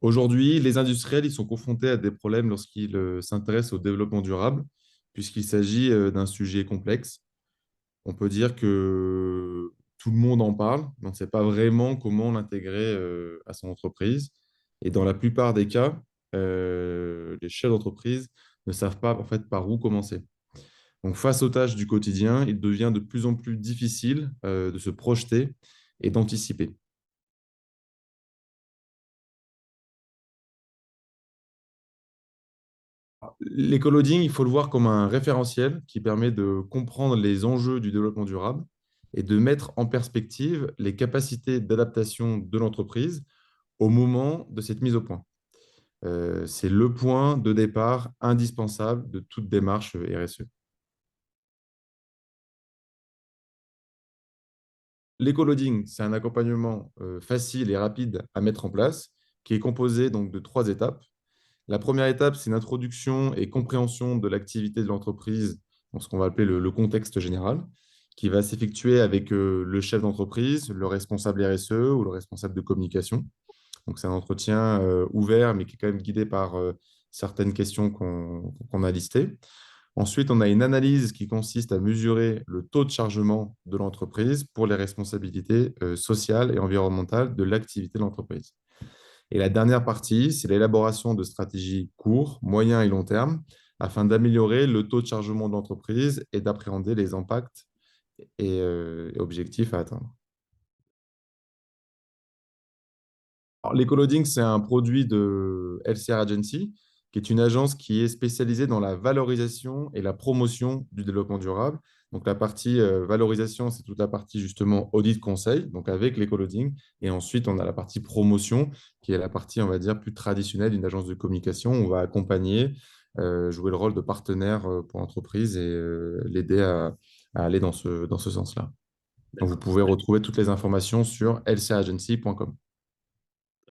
Aujourd'hui, les industriels, ils sont confrontés à des problèmes lorsqu'ils s'intéressent au développement durable, puisqu'il s'agit d'un sujet complexe. On peut dire que tout le monde en parle, mais on ne sait pas vraiment comment l'intégrer à son entreprise. Et dans la plupart des cas, les chefs d'entreprise ne savent pas en fait par où commencer. Donc, face aux tâches du quotidien, il devient de plus en plus difficile de se projeter et d'anticiper. L'écoloading, il faut le voir comme un référentiel qui permet de comprendre les enjeux du développement durable et de mettre en perspective les capacités d'adaptation de l'entreprise au moment de cette mise au point. C'est le point de départ indispensable de toute démarche RSE. L'écoloading, c'est un accompagnement facile et rapide à mettre en place qui est composé donc de trois étapes. La première étape, c'est une introduction et compréhension de l'activité de l'entreprise, dans ce qu'on va appeler le contexte général, qui va s'effectuer avec le chef d'entreprise, le responsable RSE ou le responsable de communication. Donc, c'est un entretien ouvert, mais qui est quand même guidé par certaines questions qu'on a listées. Ensuite, on a une analyse qui consiste à mesurer le taux de chargement de l'entreprise pour les responsabilités sociales et environnementales de l'activité de l'entreprise. Et la dernière partie, c'est l'élaboration de stratégies court, moyen et long terme afin d'améliorer le taux de chargement de l'entreprise et d'appréhender les impacts et objectifs à atteindre. L'Ecoloading, c'est un produit de LCR Agency, qui est une agence qui est spécialisée dans la valorisation et la promotion du développement durable. Donc, la partie valorisation, c'est toute la partie justement audit conseil, donc avec l'Ecoloading. Et ensuite, on a la partie promotion, qui est la partie, on va dire, plus traditionnelle d'une agence de communication. On va accompagner, jouer le rôle de partenaire pour l'entreprise et l'aider à aller dans ce sens-là. Donc, vous D'accord. pouvez retrouver toutes les informations sur lcagency.com.